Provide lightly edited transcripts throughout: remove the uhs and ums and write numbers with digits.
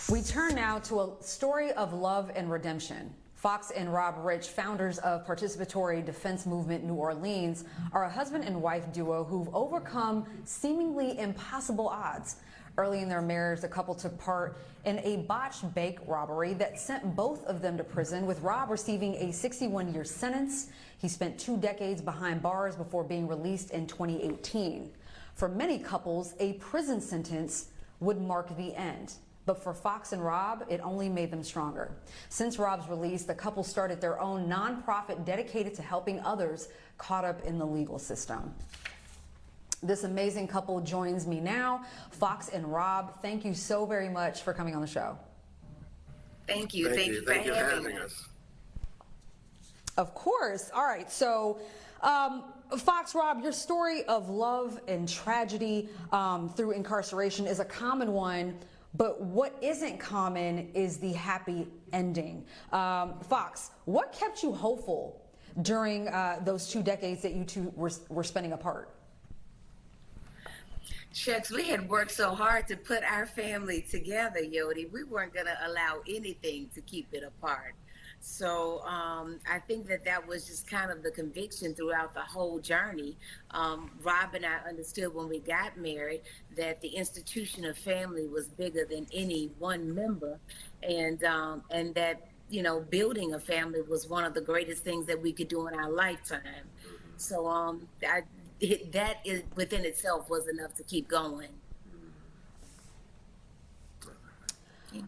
We turn now to a story of love and redemption. Fox and Rob Rich, founders of Participatory Defense Movement New Orleans, are a husband and wife duo who've overcome seemingly impossible odds. Early in their marriage, the couple took part in a botched bank robbery that sent both of them to prison, with Rob receiving a 61-year sentence. He spent 2 decades behind bars before being released in 2018. For many couples, a prison sentence would mark the end. But for Fox and Rob, it only made them stronger. Since Rob's release, the couple started their own nonprofit dedicated to helping others caught up in the legal system. This amazing couple joins me now. Fox and Rob, thank you so very much for coming on the show. Thank you. Thank you for having us. Of course. All right. So, Fox, Rob, your story of love and tragedy through incarceration is a common one. But what isn't common is the happy ending. Fox, what kept you hopeful during those 2 decades that you two were spending apart? Shucks, we had worked so hard to put our family together, Yodi. We weren't going to allow anything to keep it apart. So I think that was just kind of the conviction throughout the whole journey. Rob and I understood when we got married that the institution of family was bigger than any one member, and that, you know, building a family was one of the greatest things that we could do in our lifetime. So that is within itself was enough to keep going.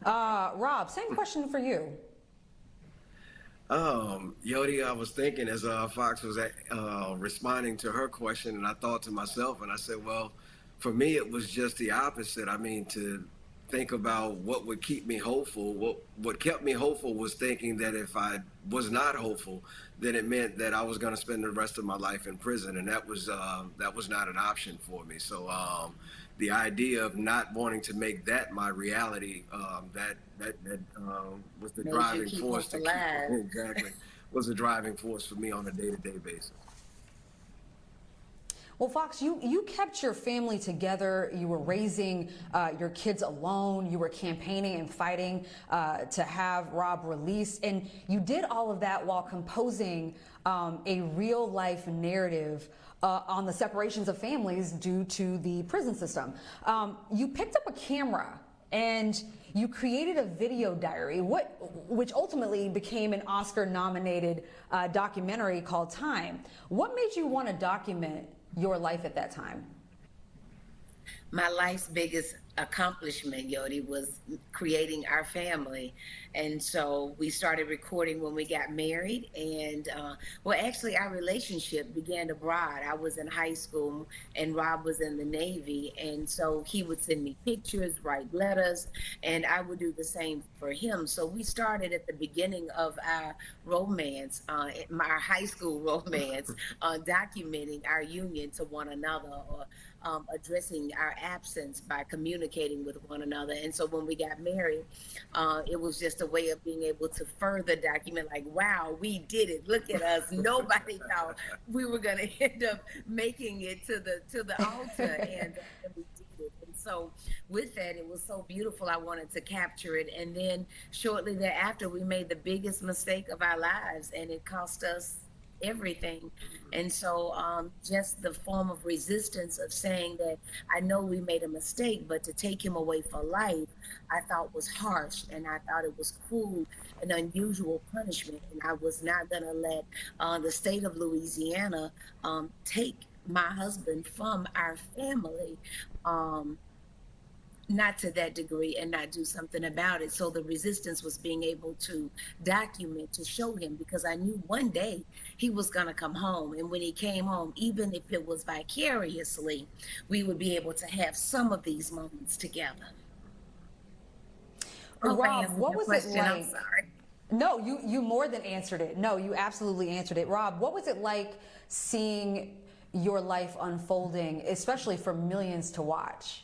Rob, same question for you. Yodi, I was thinking as Fox was responding to her question, and I thought to myself, and I said, well, for me, it was just the opposite. I mean, to think about what would keep me hopeful. What kept me hopeful was thinking that if I was not hopeful, then it meant that I was going to spend the rest of my life in prison, and that was not an option for me. So the idea of not wanting to make that my reality, that was the driving force to keep, exactly, was the driving force for me on a day-to-day basis. Well, Fox, you kept your family together. You were raising your kids alone. You were campaigning and fighting to have Rob released. And you did all of that while composing a real-life narrative on the separations of families due to the prison system. You picked up a camera and you created a video diary, which ultimately became an Oscar-nominated documentary called Time. What made you want to document your life at that time? My life's biggest accomplishment, Yodi, was creating our family. And so we started recording when we got married. And well, actually, our relationship began abroad. I was in high school and Rob was in the Navy. And so he would send me pictures, write letters, and I would do the same for him. So we started at the beginning of our romance, our high school romance, documenting our union to one another, or addressing our absence by communicating with one another. And so when we got married, it was just a way of being able to further document, like, wow, we did it. Look at us. Nobody thought we were going to end up making it to the altar, and we did it. And so with that, it was so beautiful. I wanted to capture it. And then shortly thereafter, we made the biggest mistake of our lives, and it cost us everything. And so just the form of resistance of saying that I know we made a mistake, but to take him away for life, I thought was harsh, and I thought it was cruel and unusual punishment. And I was not going to let the state of Louisiana take my husband from our family. Not to that degree, and not do something about it. So the resistance was being able to document, to show him, because I knew one day he was going to come home. And when he came home, even if it was vicariously, we would be able to have some of these moments together. Rob, what was it like? I'm sorry. No, you more than answered it. No, you absolutely answered it. Rob, what was it like seeing your life unfolding, especially for millions to watch?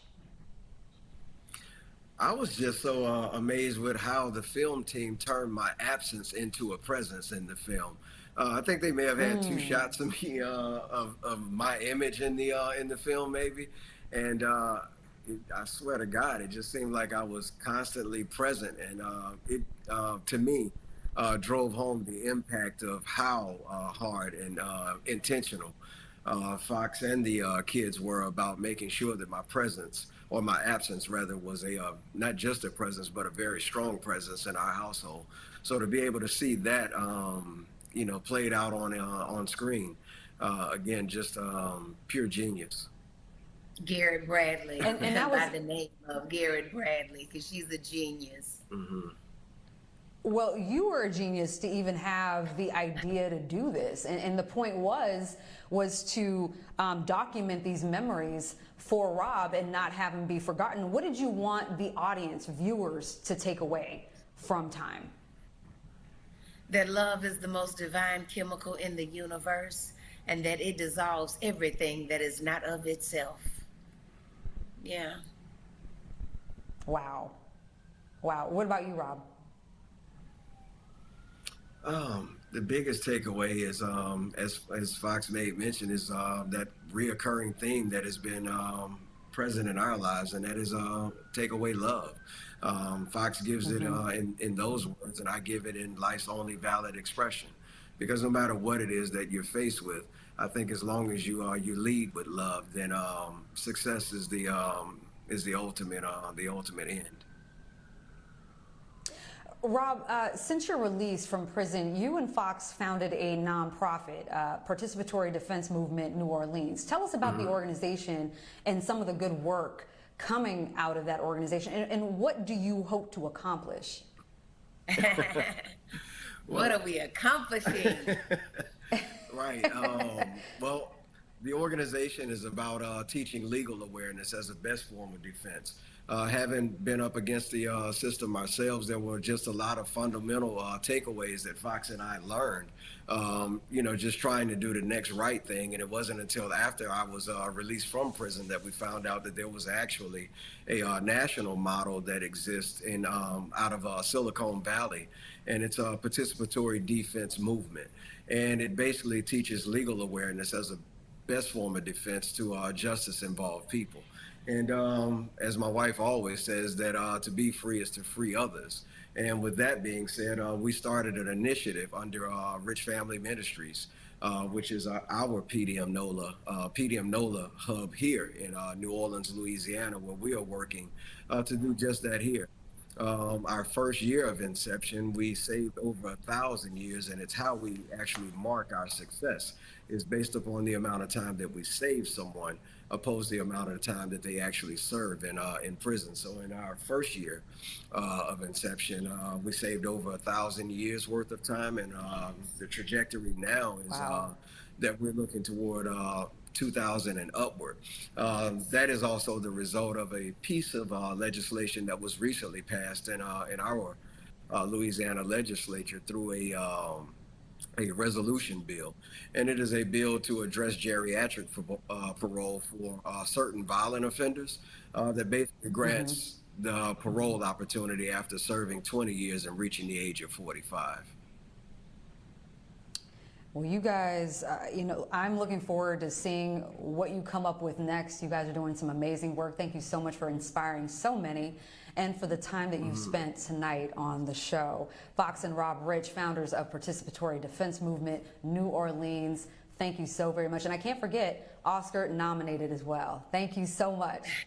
I was just so amazed with how the film team turned my absence into a presence in the film. I think they may have had 2 shots of me, of my image in the film, maybe, and I swear to God, it just seemed like I was constantly present, and it to me drove home the impact of how hard and intentional Fox and the kids were about making sure that my presence, or my absence rather, was a not just a presence but a very strong presence in our household. So to be able to see that played out on screen, again, just pure genius. Garrett Bradley, And that was by the name of Garrett Bradley, because she's a genius. Hmm. Well, you were a genius to even have the idea to do this, and the point was to document these memories for Rob and not have him be forgotten. What did you want the audience, viewers, to take away from Time? That love is the most divine chemical in the universe, and that it dissolves everything that is not of itself. Yeah. Wow. Wow. What about you, Rob? The biggest takeaway is, as Fox made mention, is that reoccurring theme that has been present in our lives, and that is take away love. Fox gives it in those words, and I give it in life's only valid expression. Because no matter what it is that you're faced with, I think as long as you lead with love, then success is the ultimate end. Rob, since your release from prison, you and Fox founded a nonprofit, Participatory Defense Movement New Orleans. Tell us about the organization and some of the good work coming out of that organization, and what do you hope to accomplish? What are we accomplishing? Right. Well, the organization is about teaching legal awareness as the best form of defense. Having been up against the system ourselves, there were just a lot of fundamental takeaways that Fox and I learned, just trying to do the next right thing. And it wasn't until after I was released from prison that we found out that there was actually a national model that exists out of Silicon Valley. And it's a participatory defense movement. And it basically teaches legal awareness as a best form of defense to justice-involved people. And as my wife always says, that to be free is to free others. And with that being said, we started an initiative under Rich Family Ministries, which is our PDM NOLA hub here in New Orleans, Louisiana, where we are working to do just that here. Our first year of inception, we saved over 1,000 years, and it's how we actually mark our success is based upon the amount of time that we save someone opposed to the amount of time that they actually serve in prison. So in our first year of inception, we saved over 1,000 years worth of time, and the trajectory now is that we're looking toward 2,000 and upward. That is also the result of a piece of legislation that was recently passed in our Louisiana legislature through a resolution bill, and it is a bill to address geriatric parole for certain violent offenders that basically grants the parole opportunity after serving 20 years and reaching the age of 45. Well, you guys, I'm looking forward to seeing what you come up with next. You guys are doing some amazing work. Thank you so much for inspiring so many and for the time that you've spent tonight on the show. Fox and Rob Rich, founders of Participatory Defense Movement New Orleans. Thank you so very much. And I can't forget, Oscar nominated as well. Thank you so much.